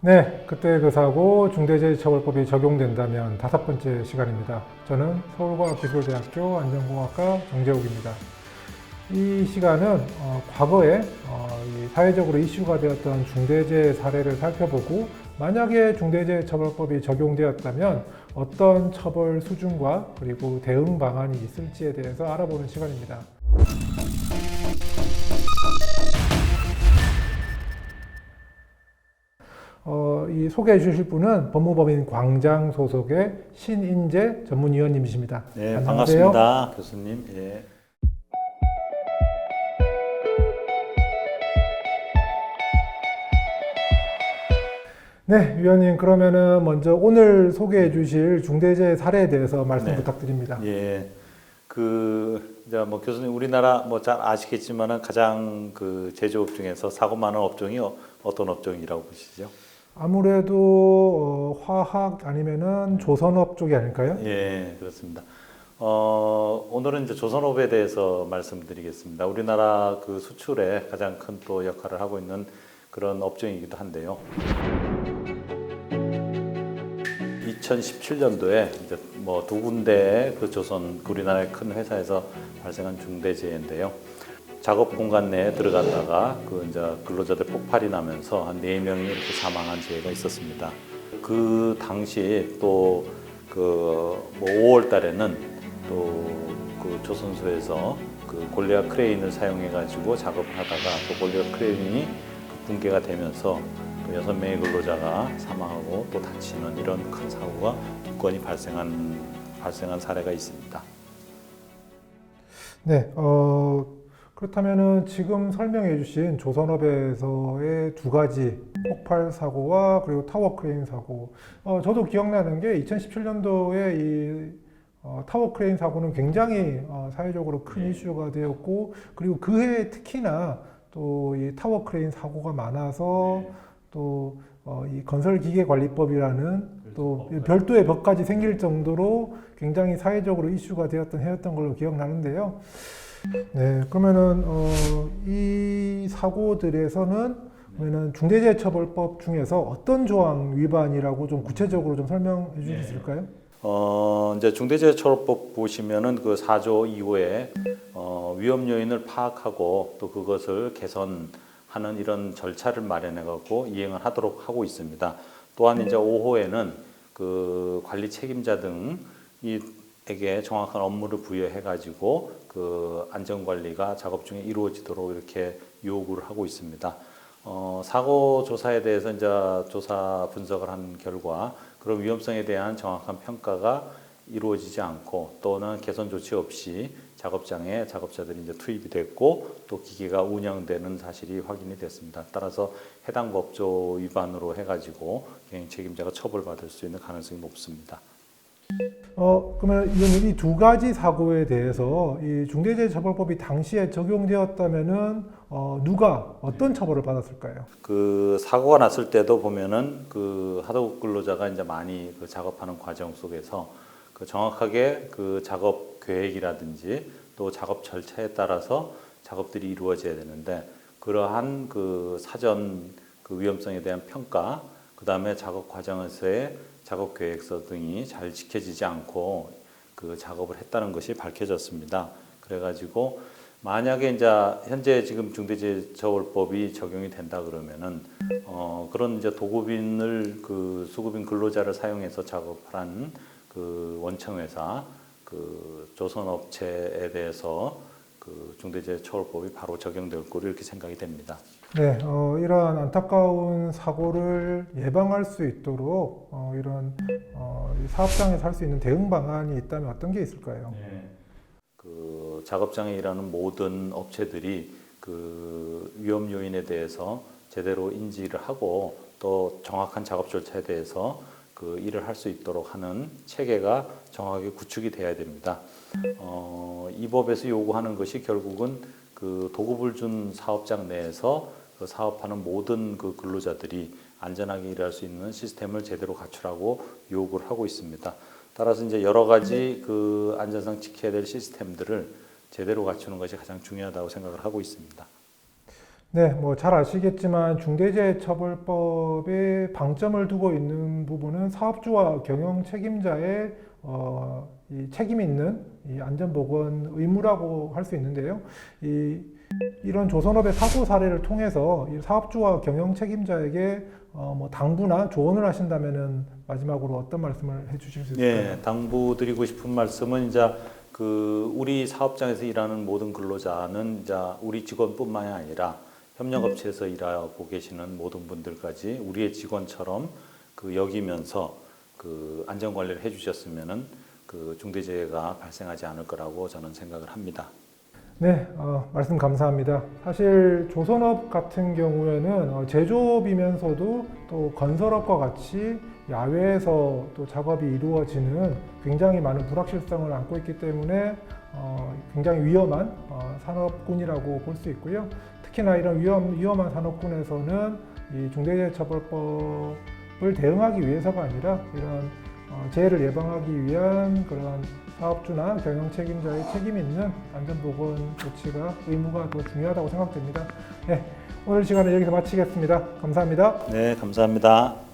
네, 그때 그 사고 중대재해처벌법이 적용된다면 다섯 번째 시간입니다. 저는 서울과학기술대학교 안전공학과 정재욱입니다. 이 시간은 과거에 이 사회적으로 이슈가 되었던 중대재해 사례를 살펴보고 만약에 중대재해처벌법이 적용되었다면 어떤 처벌 수준과 그리고 대응 방안이 있을지에 대해서 알아보는 시간입니다. 이 소개해 주실 분은 법무법인 광장 소속의 신인재 전문위원님이십니다. 네, 안녕하세요. 반갑습니다, 교수님. 예. 네, 위원님 그러면은 먼저 오늘 소개해 주실 중대재해 사례에 대해서 말씀 네. 부탁드립니다. 예. 이제 뭐 교수님 우리나라 뭐 잘 아시겠지만은 가장 그 제조업 중에서 사고 많은 업종이 어떤 업종이라고 보시죠? 아무래도 화학 아니면은 조선업 쪽이 아닐까요? 예, 그렇습니다. 오늘은 이제 조선업에 대해서 말씀드리겠습니다. 우리나라 그 수출에 가장 큰 또 역할을 하고 있는 그런 업종이기도 한데요. 2017년도에 이제 뭐 두 군데의 그 조선 우리나라의 큰 회사에서 발생한 중대재해인데요. 작업 공간 내에 들어갔다가 그 이제 근로자들 폭발이 나면서 한 4명이 이렇게 사망한 재해가 있었습니다. 그 당시 또 그 뭐 5월 달에는 또 그 조선소에서 그 골리앗 크레인을 사용해 가지고 작업을 하다가 또 골리앗 크레인이 그 붕괴가 되면서 또 6명의 근로자가 사망하고 또 다치는 이런 큰 사고가 두 건이 발생한 사례가 있습니다. 네, 그렇다면은 지금 설명해 주신 조선업에서의 두 가지 폭발 사고와 그리고 타워 크레인 사고, 저도 기억나는 게 2017년도에 이 타워 크레인 사고는 굉장히 사회적으로 큰 이슈가 되었고, 그리고 그해 특히나 또 이 타워 크레인 사고가 많아서 또 이 건설기계관리법이라는 또 별도의 법까지 생길 정도로 굉장히 사회적으로 이슈가 되었던 해였던 걸로 기억나는데요. 네, 그러면은 이 사고들에서는 그러면은 중대재해처벌법 중에서 어떤 조항 위반이라고 좀 구체적으로 좀 설명해 주실 수 있을까요? 이제 중대재해처벌법 보시면은 그 4조 2호에 위험 요인을 파악하고 또 그것을 개선하는 이런 절차를 마련해 갖고 이행을 하도록 하고 있습니다. 또한 이제 5호에는 그 관리 책임자 등에게 정확한 업무를 부여해 가지고 그 안전 관리가 작업 중에 이루어지도록 이렇게 요구를 하고 있습니다. 사고 조사에 대해서 이제 조사 분석을 한 결과 그런 위험성에 대한 정확한 평가가 이루어지지 않고 또는 개선 조치 없이 작업장에 작업자들이 이제 투입이 됐고 또 기계가 운영되는 사실이 확인이 됐습니다. 따라서 해당 법조 위반으로 해가지고 경영 책임자가 처벌받을 수 있는 가능성이 높습니다. 그러면 이 두 가지 사고에 대해서 이 중대재해처벌법이 당시에 적용되었다면은 누가 어떤 처벌을 받았을까요? 그 사고가 났을 때도 보면은 그 하도급 근로자가 이제 많이 그 작업하는 과정 속에서 그 정확하게 그 작업 계획이라든지 또 작업 절차에 따라서 작업들이 이루어져야 되는데 그러한 그 사전 그 위험성에 대한 평가, 그 다음에 작업 과정에서의 작업 계획서 등이 잘 지켜지지 않고 그 작업을 했다는 것이 밝혀졌습니다. 그래가지고 만약에 이제 현재 지금 중대재해처벌법이 적용이 된다 그러면은 그런 이제 도급인을 그 수급인 근로자를 사용해서 작업한 그 원청회사 그 조선업체에 대해서 그 중대재해처벌법이 바로 적용될 거로 이렇게 생각이 됩니다. 네, 이러한 안타까운 사고를 예방할 수 있도록 이런 이 사업장에서 할 수 있는 대응 방안이 있다면 어떤 게 있을까요? 그 작업장에 일하는 모든 업체들이 그 위험 요인에 대해서 제대로 인지를 하고 또 정확한 작업 절차에 대해서 그 일을 할 수 있도록 하는 체계가 정확하게 구축이 돼야 됩니다. 이 법에서 요구하는 것이 결국은 그 도급을 준 사업장 내에서 그 사업하는 모든 그 근로자들이 안전하게 일할 수 있는 시스템을 제대로 갖추라고 요구를 하고 있습니다. 따라서 이제 여러 가지 그 안전상 지켜야 될 시스템들을 제대로 갖추는 것이 가장 중요하다고 생각을 하고 있습니다. 네, 뭐 잘 아시겠지만 중대재해처벌법에 방점을 두고 있는 부분은 사업주와 경영 책임자의 이 책임 있는 이 안전보건 의무라고 할 수 있는데요. 이런 조선업의 사고 사례를 통해서 이 사업주와 경영 책임자에게 뭐 당부나 조언을 하신다면은 마지막으로 어떤 말씀을 해주실 수 있을까요? 예, 당부드리고 싶은 말씀은 이제 우리 사업장에서 일하는 모든 근로자는 이제 우리 직원뿐만이 아니라 협력업체에서 일하고 계시는 모든 분들까지 우리의 직원처럼 여기면서 안전관리를 해주셨으면은 중대재해가 발생하지 않을 거라고 저는 생각을 합니다. 네, 말씀 감사합니다. 사실 조선업 같은 경우에는 제조업이면서도 또 건설업과 같이 야외에서 또 작업이 이루어지는 굉장히 많은 불확실성을 안고 있기 때문에 굉장히 위험한 산업군이라고 볼 수 있고요. 특히나 이런 위험한 산업군에서는 이 중대재해처벌법을 대응하기 위해서가 아니라 이런 재해를 예방하기 위한 그런 사업주나 경영 책임자의 책임 있는 안전보건 조치가 의무가 더 중요하다고 생각됩니다. 네, 오늘 시간을 여기서 마치겠습니다. 감사합니다. 네, 감사합니다.